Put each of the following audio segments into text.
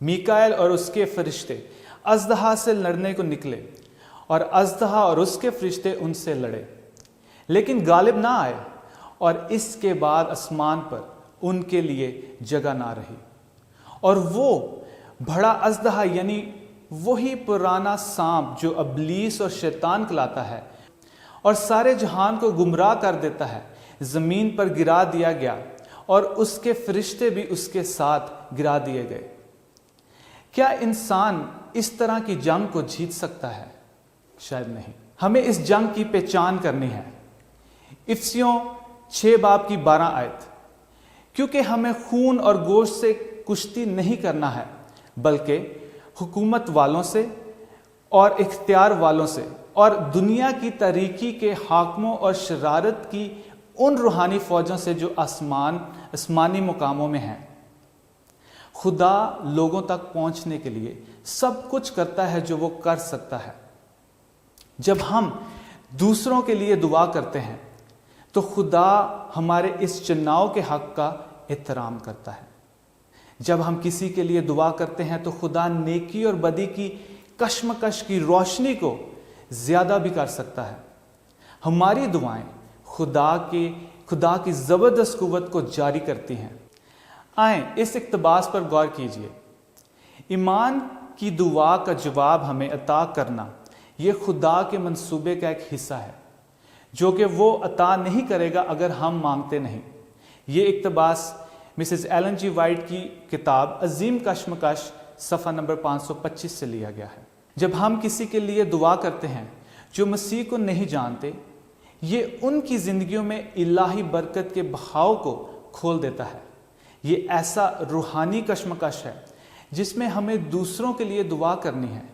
میکائیل اور اس کے فرشتے اژدہا سے لڑنے کو نکلے اور اژدہا اور اس کے فرشتے ان سے لڑے، لیکن غالب نہ آئے، اور اس کے بعد آسمان پر ان کے لیے جگہ نہ رہی۔ اور وہ بڑا اژدہا یعنی وہی پرانا سانپ جو ابلیس اور شیطان کہلاتا ہے اور سارے جہان کو گمراہ کر دیتا ہے، زمین پر گرا دیا گیا اور اس کے فرشتے بھی اس کے ساتھ گرا دیے گئے۔ کیا انسان اس طرح کی جنگ کو جیت سکتا ہے؟ شاید نہیں۔ ہمیں اس جنگ کی پہچان کرنی ہے۔ افسیوں 6 باب کی 12 آیت، کیونکہ ہمیں خون اور گوشت سے کشتی نہیں کرنا ہے، بلکہ حکومت والوں سے اور اختیار والوں سے اور دنیا کی تاریکی کے حاکموں اور شرارت کی ان روحانی فوجوں سے جو آسمانی مقاموں میں ہیں۔ خدا لوگوں تک پہنچنے کے لیے سب کچھ کرتا ہے جو وہ کر سکتا ہے۔ جب ہم دوسروں کے لیے دعا کرتے ہیں تو خدا ہمارے اس چناؤ کے حق کا احترام کرتا ہے۔ جب ہم کسی کے لیے دعا کرتے ہیں تو خدا نیکی اور بدی کی کشمکش کی روشنی کو زیادہ بھی کر سکتا ہے۔ ہماری دعائیں خدا کی زبردست قوت کو جاری کرتی ہیں۔ آئیں اس اقتباس پر غور کیجیے۔ ایمان کی دعا کا جواب ہمیں عطا کرنا یہ خدا کے منصوبے کا ایک حصہ ہے، جو کہ وہ عطا نہیں کرے گا اگر ہم مانگتے نہیں۔ یہ اقتباس مسز ایلن جی وائٹ کی کتاب عظیم کشمکش صفحہ نمبر 525 سے لیا گیا ہے۔ جب ہم کسی کے لیے دعا کرتے ہیں جو مسیح کو نہیں جانتے، یہ ان کی زندگیوں میں الہی برکت کے بہاؤ کو کھول دیتا ہے۔ یہ ایسا روحانی کشمکش ہے جس میں ہمیں دوسروں کے لیے دعا کرنی ہے۔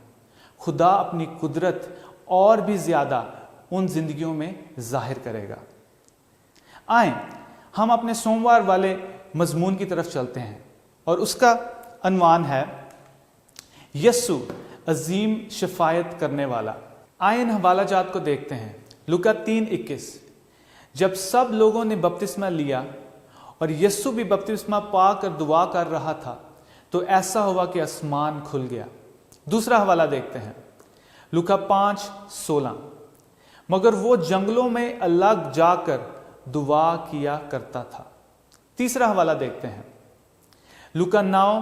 خدا اپنی قدرت اور بھی زیادہ ان زندگیوں میں ظاہر کرے گا۔ آئیں ہم اپنے سوموار والے مضمون کی طرف چلتے ہیں، اور اس کا عنوان ہے یسوع عظیم شفایت کرنے والا۔ آئیں ان حوالہ جات کو دیکھتے ہیں۔ لوکا 3:21، جب سب لوگوں نے بپتسمہ لیا اور یسوع بھی بپتسمہ پا کر دعا کر رہا تھا تو ایسا ہوا کہ آسمان کھل گیا۔ دوسرا حوالہ دیکھتے ہیں، لوکا 5:16، مگر وہ جنگلوں میں الگ جا کر دعا کیا کرتا تھا۔ تیسرا حوالہ دیکھتے ہیں، لوکا 9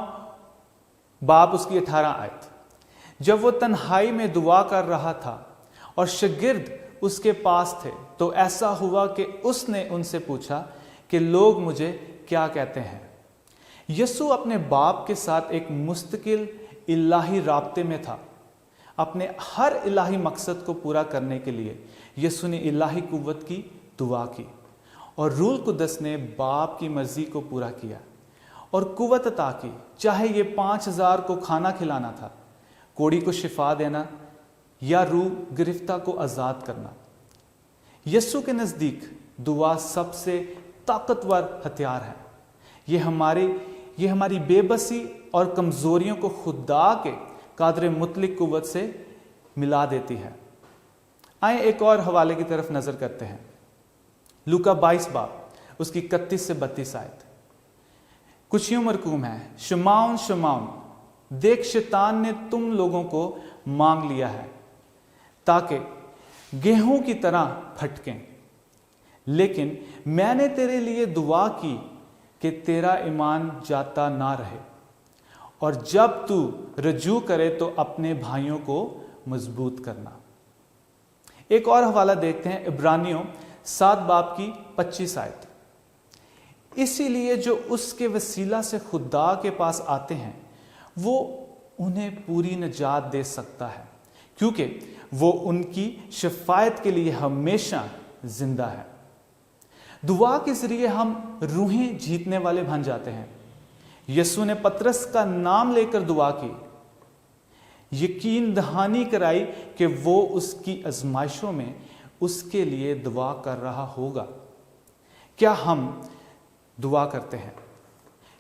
باب اس کی 18 آیت، جب وہ تنہائی میں دعا کر رہا تھا اور شاگرد اس کے پاس تھے تو ایسا ہوا کہ اس نے ان سے پوچھا کہ لوگ مجھے کیا کہتے ہیں۔ یسوع اپنے باپ کے ساتھ ایک مستقل الہی رابطے میں تھا۔ اپنے ہر الہی مقصد کو پورا کرنے کے لیے یسوع نے الہی قوت کی دعا کی، اور روح القدس نے باپ کی مرضی کو پورا کیا اور قوت عطا کی، چاہے یہ 5000 کو کھانا کھلانا تھا، کوڑی کو شفا دینا یا روح گرفتہ کو آزاد کرنا۔ یسوع کے نزدیک دعا سب سے طاقتور ہتھیار ہے۔ یہ ہماری بے بسی اور کمزوریوں کو خدا کے قادر مطلق قوت سے ملا دیتی ہے۔ آئیں ایک اور حوالے کی طرف نظر کرتے ہیں، لوکا 22 باب اس کی 31 سے 32 آیت۔ کچھ یوں مرقوم ہے، شمعون شمعون، دیکھ شیطان نے تم لوگوں کو مانگ لیا ہے تاکہ گیہوں کی طرح پھٹکیں، لیکن میں نے تیرے لیے دعا کی کہ تیرا ایمان جاتا نہ رہے، اور جب تو رجوع کرے تو اپنے بھائیوں کو مضبوط کرنا۔ ایک اور حوالہ دیکھتے ہیں، عبرانیوں 7 باب کی 25 آیت۔ اسی لیے جو اس کے وسیلہ سے خدا کے پاس آتے ہیں وہ انہیں پوری نجات دے سکتا ہے، کیونکہ وہ ان کی شفاعت کے لیے ہمیشہ زندہ ہے۔ دعا کے ذریعے ہم روحیں جیتنے والے بن جاتے ہیں۔ یسوع نے پطرس کا نام لے کر دعا کی، یقین دہانی کرائی کہ وہ اس کی آزمائشوں میں اس کے لیے دعا کر رہا ہوگا۔ کیا ہم دعا کرتے ہیں؟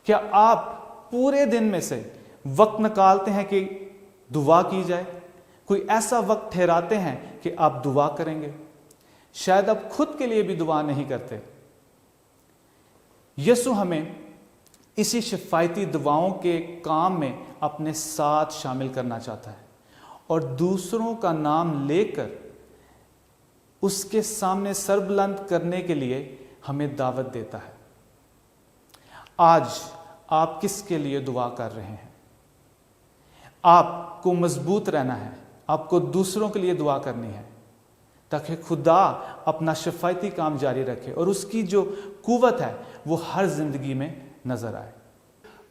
کیا آپ پورے دن میں سے وقت نکالتے ہیں کہ دعا کی جائے؟ کوئی ایسا وقت ٹھہراتے ہیں کہ آپ دعا کریں گے؟ شاید آپ خود کے لیے بھی دعا نہیں کرتے۔ یسوع ہمیں اسی شفایتی دعاؤں کے کام میں اپنے ساتھ شامل کرنا چاہتا ہے اور دوسروں کا نام لے کر اس کے سامنے سر بلند کرنے کے لیے ہمیں دعوت دیتا ہے۔ آج آپ کس کے لیے دعا کر رہے ہیں؟ آپ کو مضبوط رہنا ہے، آپ کو دوسروں کے لیے دعا کرنی ہے تاکہ خدا اپنا شفایتی کام جاری رکھے اور اس کی جو قوت ہے وہ ہر زندگی میں نظر آئے۔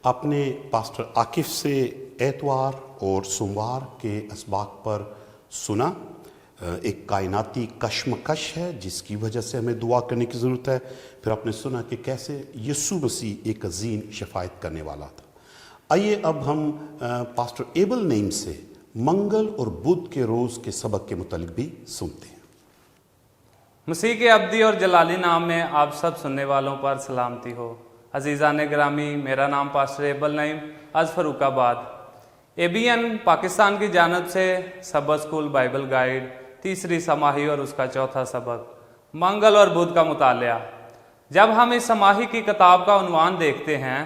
آپ نے پاسٹر عاکف سے اتوار اور سوموار کے اسباق پر سنا، ایک کائناتی کشمکش ہے جس کی وجہ سے ہمیں دعا کرنے کی ضرورت ہے۔ پھر آپ نے سنا کہ کیسے یسوع مسیح ایک عظیم شفایت کرنے والا تھا۔ آئیے اب ہم پاسٹر ایبل نیم سے منگل اور بدھ کے روز کے سبق کے متعلق بھی سنتے ہیں۔ مسیح کے ابدی اور جلالی نام میں آپ سب سننے والوں پر سلامتی ہو۔ عزیزان گرامی، میرا نام پاسٹر ایبل نعیم از فروخ آباد ABN پاکستان کی جانب سے سبق اسکول بائبل گائیڈ تیسری سماہی اور اس کا چوتھا سبق منگل اور بدھ کا مطالعہ۔ جب ہم اس سماہی کی کتاب کا عنوان دیکھتے ہیں،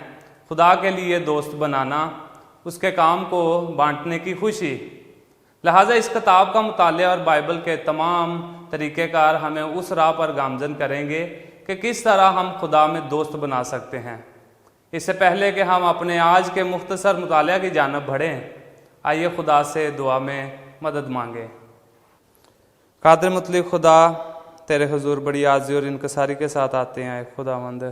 خدا کے لیے دوست بنانا، اس کے کام کو بانٹنے کی خوشی، لہٰذا اس کتاب کا مطالعہ اور بائبل کے تمام طریقہ کار ہمیں اس راہ پر گامزن کریں گے کہ کس طرح ہم خدا میں دوست بنا سکتے ہیں۔ اس سے پہلے کہ ہم اپنے آج کے مختصر مطالعہ کی جانب بڑھیں، آئیے خدا سے دعا میں مدد مانگیں۔ قادر مطلق خدا، تیرے حضور بڑی عاجزی اور انکساری کے ساتھ آتے ہیں۔ اے خداوند،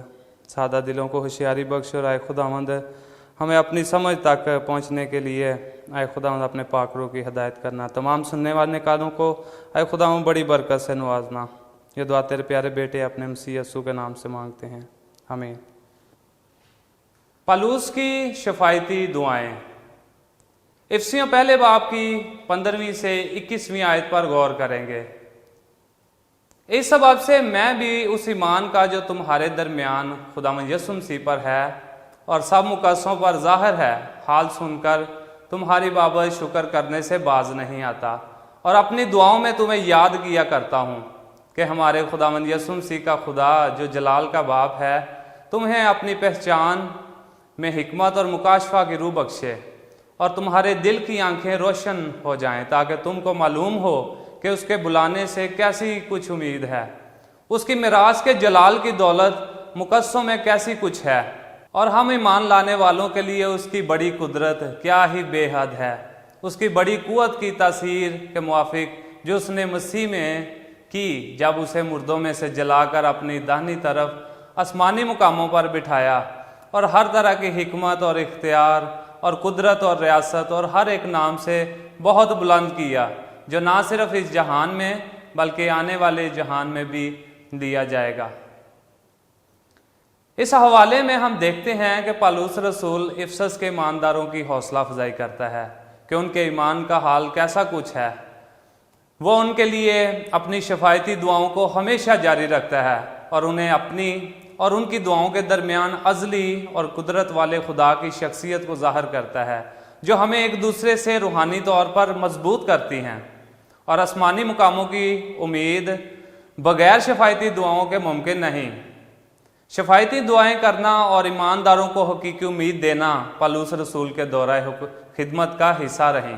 سادہ دلوں کو ہوشیاری بخش اور اے خداوند ہمیں اپنی سمجھ تک پہنچنے کے لیے اے خداوند اپنے پاک روح کی ہدایت کرنا۔ تمام سننے والے کانوں کو اے خداوند بڑی برکت سے نوازنا۔ یہ دعا تیرے پیارے بیٹے اپنے مسیح یسوع کے نام سے مانگتے ہیں، آمین۔ پالوس کی شفایتی دعائیں۔ افسیوں پہلے باب کی 15ویں سے 21ویں آیت پر غور کریں گے۔ اس سبب سے میں بھی اس ایمان کا جو تمہارے درمیان خداوند یسوع مسیح پر ہے اور سب مقدسوں پر ظاہر ہے، حال سن کر تمہاری بابت شکر کرنے سے باز نہیں آتا، اور اپنی دعاؤں میں تمہیں یاد کیا کرتا ہوں کہ ہمارے خداوند یسوع مسیح کا خدا جو جلال کا باپ ہے تمہیں اپنی پہچان میں حکمت اور مکاشفہ کی روح بخشے اور تمہارے دل کی آنکھیں روشن ہو جائیں، تاکہ تم کو معلوم ہو کہ اس کے بلانے سے کیسی کچھ امید ہے، اس کی میراث کے جلال کی دولت مقدسوں میں کیسی کچھ ہے، اور ہم ایمان لانے والوں کے لیے اس کی بڑی قدرت کیا ہی بے حد ہے، اس کی بڑی قوت کی تاثیر کے موافق جو اس نے مسیح میں کی جب اسے مردوں میں سے جلا کر اپنی داہنی طرف آسمانی مقاموں پر بٹھایا، اور ہر طرح کی حکمت اور اختیار اور قدرت اور ریاست اور ہر ایک نام سے بہت بلند کیا، جو نہ صرف اس جہان میں بلکہ آنے والے جہان میں بھی دیا جائے گا۔ اس حوالے میں ہم دیکھتے ہیں کہ پالوس رسول افسس کے ایمانداروں کی حوصلہ افزائی کرتا ہے کہ ان کے ایمان کا حال کیسا کچھ ہے۔ وہ ان کے لیے اپنی شفایتی دعاؤں کو ہمیشہ جاری رکھتا ہے اور انہیں اپنی اور ان کی دعاؤں کے درمیان ازلی اور قدرت والے خدا کی شخصیت کو ظاہر کرتا ہے، جو ہمیں ایک دوسرے سے روحانی طور پر مضبوط کرتی ہیں اور آسمانی مقاموں کی امید بغیر شفایتی دعاؤں کے ممکن نہیں۔ شفایتی دعائیں کرنا اور ایمانداروں کو حقیقی امید دینا پالوس رسول کے دورہ خدمت کا حصہ رہیں۔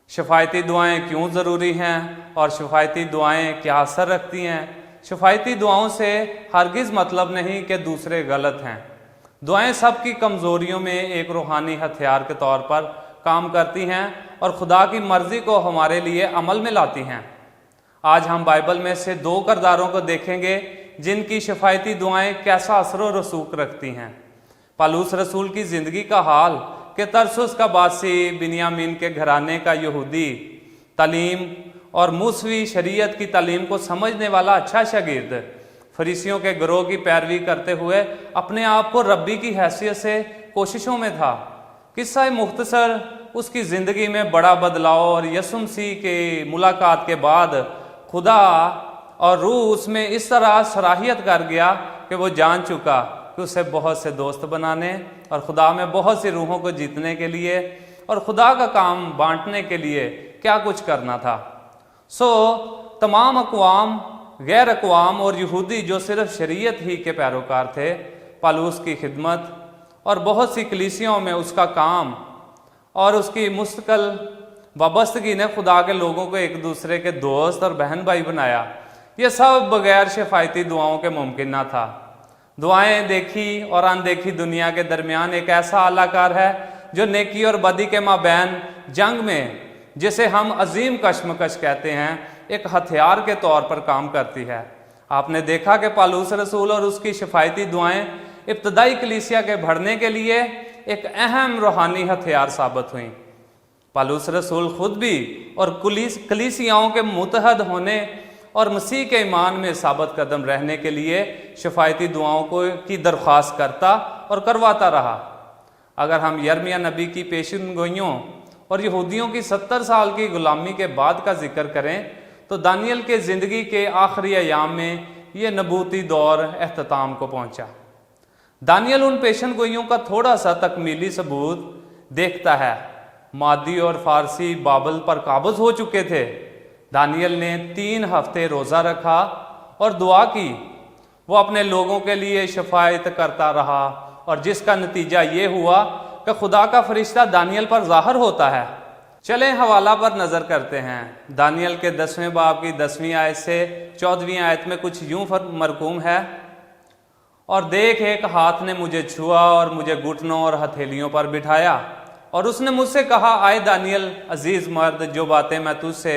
شفایتی دعائیں کیوں ضروری ہیں اور شفایتی دعائیں کیا اثر رکھتی ہیں؟ شفایتی دعاؤں سے ہرگز مطلب نہیں کہ دوسرے غلط ہیں۔ دعائیں سب کی کمزوریوں میں ایک روحانی ہتھیار کے طور پر کام کرتی ہیں اور خدا کی مرضی کو ہمارے لیے عمل میں لاتی ہیں۔ آج ہم بائبل میں سے 2 کرداروں کو دیکھیں گے جن کی شفایتی دعائیں کیسا اثر و رسوخ رکھتی ہیں۔ پالوس رسول کی زندگی کا حال کہ ترسوس کا باسی بنیامین کے گھرانے کا یہودی، تعلیم اور موسوی شریعت کی تعلیم کو سمجھنے والا اچھا شاگرد، فریسیوں کے گروہ کی پیروی کرتے ہوئے اپنے آپ کو ربی کی حیثیت سے کوششوں میں تھا۔ قصہ مختصر اس کی زندگی میں بڑا بدلاؤ اور یسوع مسیح کی ملاقات کے بعد خدا اور روح اس میں اس طرح صلاحیت کر گیا کہ وہ جان چکا کہ اسے بہت سے دوست بنانے اور خدا میں بہت سی روحوں کو جیتنے کے لیے اور خدا کا کام بانٹنے کے لیے کیا کچھ کرنا تھا۔ تمام اقوام، غیر اقوام اور یہودی جو صرف شریعت ہی کے پیروکار تھے، پالوس کی خدمت اور بہت سی کلیسیوں میں اس کا کام اور اس کی مستقل وابستگی نے خدا کے لوگوں کو ایک دوسرے کے دوست اور بہن بھائی بنایا۔ یہ سب بغیر شفایتی دعاؤں کے ممکن نہ تھا۔ دعائیں دیکھی اور اندیکھی دنیا کے درمیان ایک ایسا اعلی کار ہے جو نیکی اور بدی کے مابین جنگ میں، جسے ہم عظیم کشمکش کہتے ہیں، ایک ہتھیار کے طور پر کام کرتی ہے۔ آپ نے دیکھا کہ پالوس رسول اور اس کی شفایتی دعائیں ابتدائی کلیسیا کے بڑھنے کے لیے ایک اہم روحانی ہتھیار ثابت ہوئیں۔ پالوس رسول خود بھی اور کلیسیاؤں کے متحد ہونے اور مسیح کے ایمان میں ثابت قدم رہنے کے لیے شفایتی دعاؤں کی درخواست کرتا اور کرواتا رہا۔ اگر ہم یرمیہ نبی کی پیشن گوئیوں اور یہودیوں کی 70 سال کی غلامی کے بعد کا ذکر کریں تو دانیل کے زندگی کے آخری ایام میں یہ نبوتی دور اختتام کو پہنچا۔ دانیل ان پیشن گوئیوں کا تھوڑا سا تکمیلی ثبوت دیکھتا ہے۔ مادی اور فارسی بابل پر قابض ہو چکے تھے۔ دانیل نے 3 ہفتے روزہ رکھا اور دعا کی۔ وہ اپنے لوگوں کے لیے شفاعت کرتا رہا اور جس کا نتیجہ یہ ہوا کہ خدا کا فرشتہ دانیل پر ظاہر ہوتا ہے۔ چلیں حوالہ پر نظر کرتے ہیں۔ دانیل کے 10ویں باب کی 10ویں آیت سے 14ویں آیت میں کچھ یوں مرقوم ہے، اور دیکھ ایک ہاتھ نے مجھے چھوا اور مجھے گھٹنوں اور ہتھیلیوں پر بٹھایا، اور اس نے مجھ سے کہا، آئے دانیل عزیز مرد، جو باتیں میں تجھ سے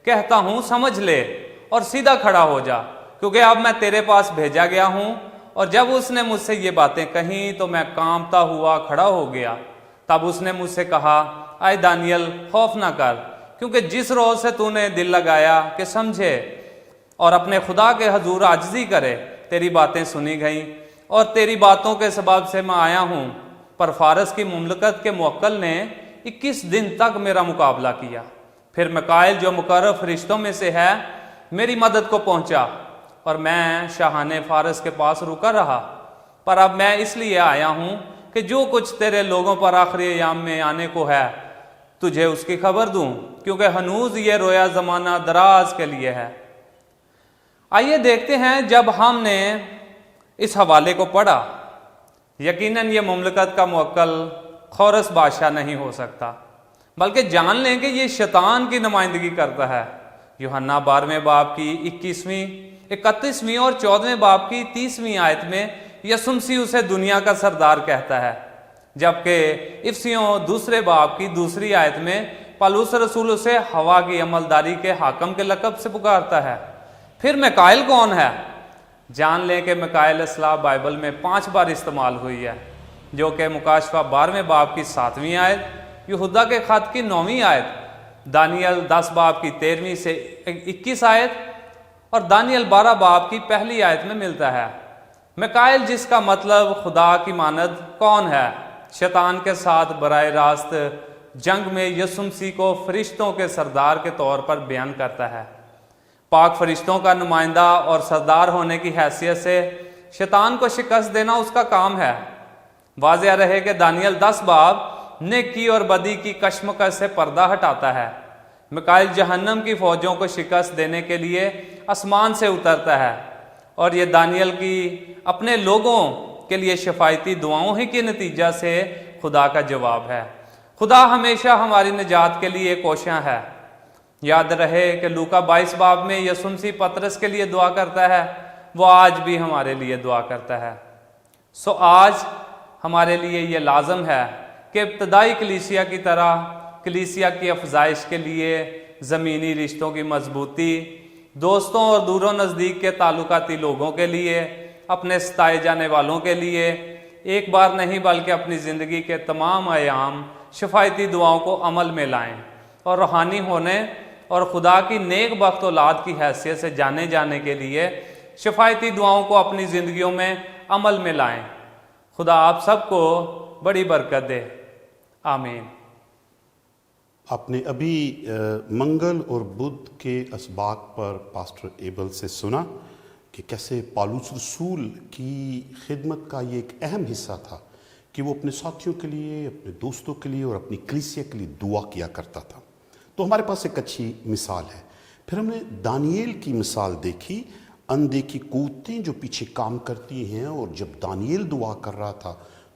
کہتا ہوں سمجھ لے اور سیدھا کھڑا ہو جا، کیونکہ اب میں تیرے پاس بھیجا گیا ہوں۔ اور جب اس نے مجھ سے یہ باتیں کہیں تو میں کانپتا ہوا کھڑا ہو گیا۔ تب اس نے مجھ سے کہا، آئے دانیل خوف نہ کر، کیونکہ جس روز سے تو نے دل لگایا کہ سمجھے اور اپنے خدا کے حضور عاجزی کرے، تیری باتیں سنی گئیں اور تیری باتوں کے سبب سے میں آیا ہوں۔ پر فارس کی مملکت کے موکل نے 21 دن تک میرا مقابلہ کیا۔ پھر میکائیل جو مقرب فرشتوں میں سے ہے میری مدد کو پہنچا، اور میں شاہان فارس کے پاس رکا رہا۔ پر اب میں اس لیے آیا ہوں کہ جو کچھ تیرے لوگوں پر آخری ایام میں آنے کو ہے تجھے اس کی خبر دوں، کیونکہ ہنوز یہ رویا زمانہ دراز کے لیے ہے۔ آئیے دیکھتے ہیں، جب ہم نے اس حوالے کو پڑھا، یقیناً یہ مملکت کا موکل خورس بادشاہ نہیں ہو سکتا، بلکہ جان لیں کہ یہ شیطان کی نمائندگی کرتا ہے۔ یوحنا 12ویں باب کی 21ویں، 31ویں اور 14ویں باب کی 30ویں آیت میں یسوع مسیح اسے دنیا کا سردار کہتا ہے، جبکہ افسیوں 2 باب کی 2 آیت میں پالوس رسول اسے ہوا کی عملداری کے حاکم کے لقب سے پکارتا ہے۔ پھر میکائیل کون ہے؟ جان لیں کہ میکائیل اصطلاح بائبل میں 5 بار استعمال ہوئی ہے، جو کہ مکاشفہ 12ویں باب کی 7ویں آیت، یہودا کے خط کی 9ویں آیت، دانیل 10 باب کی 13ویں سے 21 آیت اور دانیل 12 باب کی 1 آیت میں ملتا ہے۔ میکائیل، جس کا مطلب خدا کی مانند، کون ہے؟ شیطان کے ساتھ براہ راست جنگ میں یسوع مسیح کو فرشتوں کے سردار کے طور پر بیان کرتا ہے۔ پاک فرشتوں کا نمائندہ اور سردار ہونے کی حیثیت سے شیطان کو شکست دینا اس کا کام ہے۔ واضح رہے کہ دانیل 10 باب نیکی اور بدی کی کشمکش سے پردہ ہٹاتا ہے۔ میکائیل جہنم کی فوجوں کو شکست دینے کے لیے آسمان سے اترتا ہے، اور یہ دانیل کی اپنے لوگوں کے لیے شفایتی دعاؤں ہی کے نتیجہ سے خدا کا جواب ہے۔ خدا ہمیشہ ہماری نجات کے لیے کوشاں ہے۔ یاد رہے کہ لوکا 22 باب میں یسوع مسیح پطرس کے لیے دعا کرتا ہے، وہ آج بھی ہمارے لیے دعا کرتا ہے۔ سو آج ہمارے لیے یہ لازم ہے کہ ابتدائی کلیسیا کی طرح کلیسیا کی افزائش کے لیے زمینی رشتوں کی مضبوطی، دوستوں اور دور و نزدیک کے تعلقاتی لوگوں کے لیے، اپنے ستائے جانے والوں کے لیے ایک بار نہیں بلکہ اپنی زندگی کے تمام ایام شفایتی دعاؤں کو عمل میں لائیں، اور روحانی ہونے اور خدا کی نیک بخت اولاد کی حیثیت سے جانے جانے کے لیے شفایتی دعاؤں کو اپنی زندگیوں میں عمل میں لائیں۔ خدا آپ سب کو بڑی برکت دے، آمین۔ آپ نے ابھی منگل اور بدھ کے اسباق پر پاسٹر ایبل سے سنا کہ کیسے پالوس رسول کی خدمت کا یہ ایک اہم حصہ تھا کہ وہ اپنے ساتھیوں کے لیے، اپنے دوستوں کے لیے اور اپنی کلیسیا کے لیے دعا کیا کرتا تھا۔ تو ہمارے پاس ایک اچھی مثال ہے۔ پھر ہم نے دانیل کی مثال دیکھی، اندیکھی قوتیں جو پیچھے کام کرتی ہیں، اور جب دانیل دعا کر رہا تھا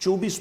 24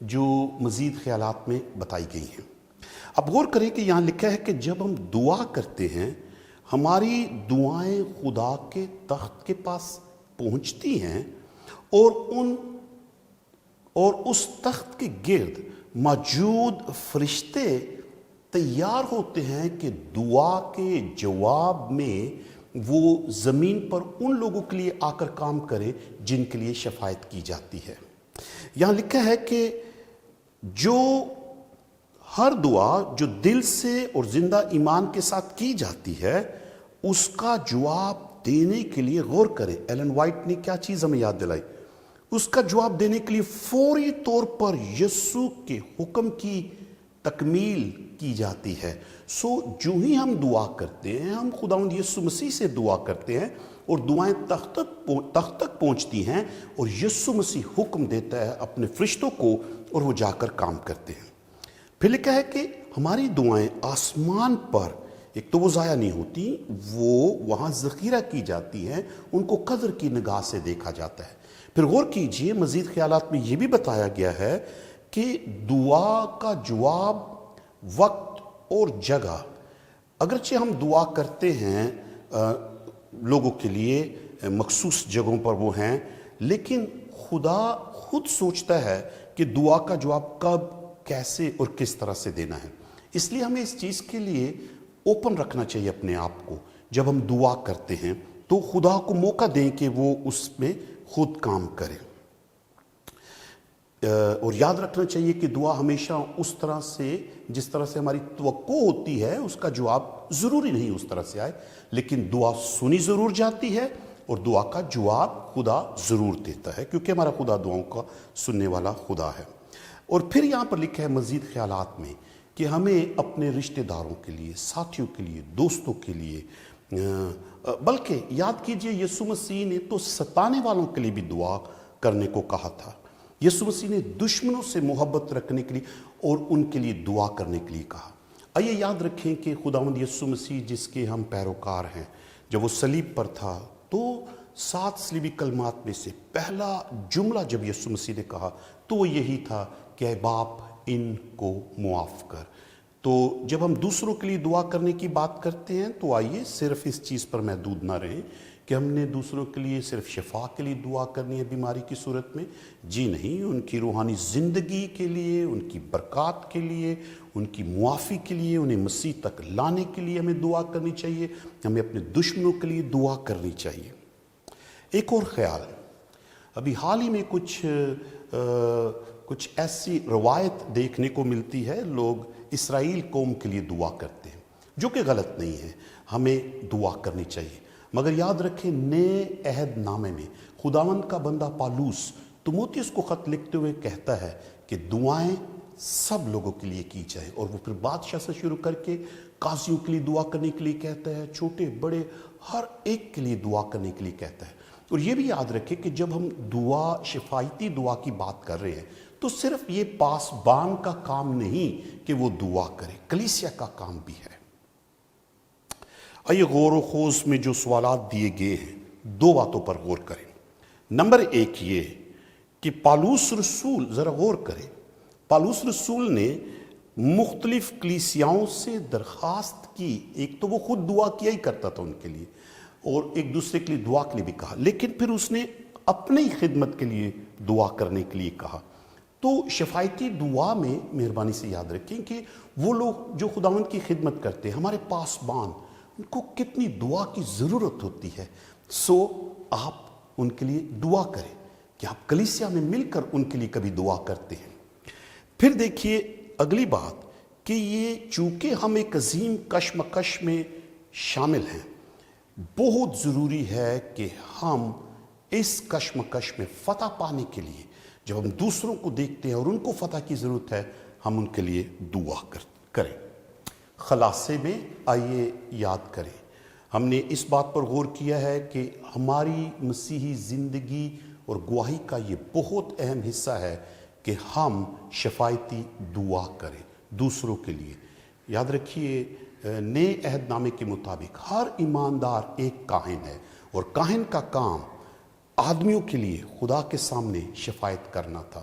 جو مزید خیالات میں بتائی گئی ہیں۔ اب غور کریں کہ یہاں لکھا ہے کہ جب ہم دعا کرتے ہیں ہماری دعائیں خدا کے تخت کے پاس پہنچتی ہیں اور اس تخت کے گرد موجود فرشتے تیار ہوتے ہیں کہ دعا کے جواب میں وہ زمین پر ان لوگوں کے لیے آ کر کام کرے جن کے لیے شفاعت کی جاتی ہے۔ یہاں لکھا ہے کہ جو ہر دعا جو دل سے اور زندہ ایمان کے ساتھ کی جاتی ہے اس کا جواب دینے کے لیے غور کریں۔ ایلن وائٹ نے کیا چیز ہمیں یاد دلائی؟ اس کا جواب دینے کے لیے فوری طور پر یسوع کے حکم کی تکمیل کی جاتی ہے۔ جو ہی ہم دعا کرتے ہیں ہم خداوند یسوع مسیح سے دعا کرتے ہیں اور دعائیں تخت تک پہنچتی ہیں اور یسوع مسیح حکم دیتا ہے اپنے فرشتوں کو اور وہ جا کر کام کرتے ہیں۔ پھر لکھا ہے کہ ہماری دعائیں آسمان پر ایک تو وہ ضائع نہیں ہوتی، وہ وہاں ذخیرہ کی جاتی ہیں، ان کو قدر کی نگاہ سے دیکھا جاتا ہے۔ پھر غور کیجئے مزید خیالات میں یہ بھی بتایا گیا ہے کہ دعا کا جواب وقت اور جگہ، اگرچہ ہم دعا کرتے ہیں لوگوں کے لیے مخصوص جگہوں پر وہ ہیں، لیکن خدا خود سوچتا ہے کہ دعا کا جواب کب، کیسے اور کس طرح سے دینا ہے۔ اس لیے ہمیں اس چیز کے لیے اوپن رکھنا چاہیے اپنے آپ کو۔ جب ہم دعا کرتے ہیں تو خدا کو موقع دیں کہ وہ اس میں خود کام کرے، اور یاد رکھنا چاہیے کہ دعا ہمیشہ اس طرح سے جس طرح سے ہماری توقع ہوتی ہے اس کا جواب ضروری نہیں اس طرح سے آئے، لیکن دعا سنی ضرور جاتی ہے اور دعا کا جواب خدا ضرور دیتا ہے، کیونکہ ہمارا خدا دعاؤں کا سننے والا خدا ہے۔ اور پھر یہاں پر لکھا ہے مزید خیالات میں کہ ہمیں اپنے رشتہ داروں کے لیے، ساتھیوں کے لیے، دوستوں کے لیے، بلکہ یاد کیجئے یسوع مسیح نے تو ستانے والوں کے لیے بھی دعا کرنے کو کہا تھا۔ یسوع مسیح نے دشمنوں سے محبت رکھنے کے لیے اور ان کے لیے دعا کرنے کے لیے کہا۔ آئیے یاد رکھیں کہ خداوند یسوع مسیح جس کے ہم پیروکار ہیں، جب وہ صلیب پر تھا تو 7 صلیبی کلمات میں سے پہلا جملہ جب یسوع مسیح نے کہا تو وہ یہی تھا کہ اے باپ ان کو معاف کر۔ تو جب ہم دوسروں کے لیے دعا کرنے کی بات کرتے ہیں تو آئیے صرف اس چیز پر محدود نہ رہیں کہ ہم نے دوسروں کے لیے صرف شفا کے لیے دعا کرنی ہے بیماری کی صورت میں۔ جی نہیں، ان کی روحانی زندگی کے لیے، ان کی برکات کے لیے، ان کی معافی کے لیے، انہیں مسیح تک لانے کے لیے ہمیں دعا کرنی چاہیے، ہمیں اپنے دشمنوں کے لیے دعا کرنی چاہیے۔ ایک اور خیال، ابھی حال ہی میں کچھ ایسی روایت دیکھنے کو ملتی ہے، لوگ اسرائیل قوم کے لیے دعا کرتے ہیں، جو کہ غلط نہیں ہے، ہمیں دعا کرنی چاہیے۔ مگر یاد رکھیں نئے عہد نامے میں خداوند کا بندہ پالوس تیموتھیوس کو خط لکھتے ہوئے کہتا ہے کہ دعائیں سب لوگوں کے لیے کی جائے، اور وہ پھر بادشاہ سے شروع کر کے قاضیوں کے لیے دعا کرنے کے لیے کہتا ہے، چھوٹے بڑے ہر ایک کے لیے دعا کرنے کے لیے کہتا ہے۔ اور یہ بھی یاد رکھیں کہ جب ہم دعا، شفایتی دعا کی بات کر رہے ہیں تو صرف یہ پاسبان کا کام نہیں کہ وہ دعا کرے، کلیسیا کا کام بھی ہے۔ آئیے غور و خوض میں جو سوالات دیے گئے ہیں 2 باتوں پر غور کریں۔ نمبر 1 یہ کہ پالوس رسول، ذرا غور کریں، پالوس رسول نے مختلف کلیسیاؤں سے درخواست کی، ایک تو وہ خود دعا کیا ہی کرتا تھا ان کے لیے اور ایک دوسرے کے لیے دعا کے لیے بھی کہا، لیکن پھر اس نے اپنی خدمت کے لیے دعا کرنے کے لیے کہا۔ تو شفایتی دعا میں مہربانی سے یاد رکھیں کہ وہ لوگ جو خداوند کی خدمت کرتے ہیں، ہمارے پاسبان، ان کو کتنی دعا کی ضرورت ہوتی ہے۔ آپ ان کے لیے دعا کریں کہ آپ کلیسیا میں مل کر ان کے لیے کبھی دعا کرتے ہیں۔ پھر دیکھیے اگلی بات کہ یہ چونکہ ہم ایک عظیم کشمکش میں شامل ہیں، بہت ضروری ہے کہ ہم اس کشمکش میں فتح پانے کے لیے جب ہم دوسروں کو دیکھتے ہیں اور ان کو فتح کی ضرورت ہے، ہم ان کے لیے دعا کریں۔ خلاصے میں آئیے یاد کریں، ہم نے اس بات پر غور کیا ہے کہ ہماری مسیحی زندگی اور گواہی کا یہ بہت اہم حصہ ہے کہ ہم شفایتی دعا کریں دوسروں کے لیے۔ یاد رکھیے نئے عہد نامے کے مطابق ہر ایماندار ایک کاہن ہے، اور کاہن کا کام آدمیوں کے لیے خدا کے سامنے شفایت کرنا تھا۔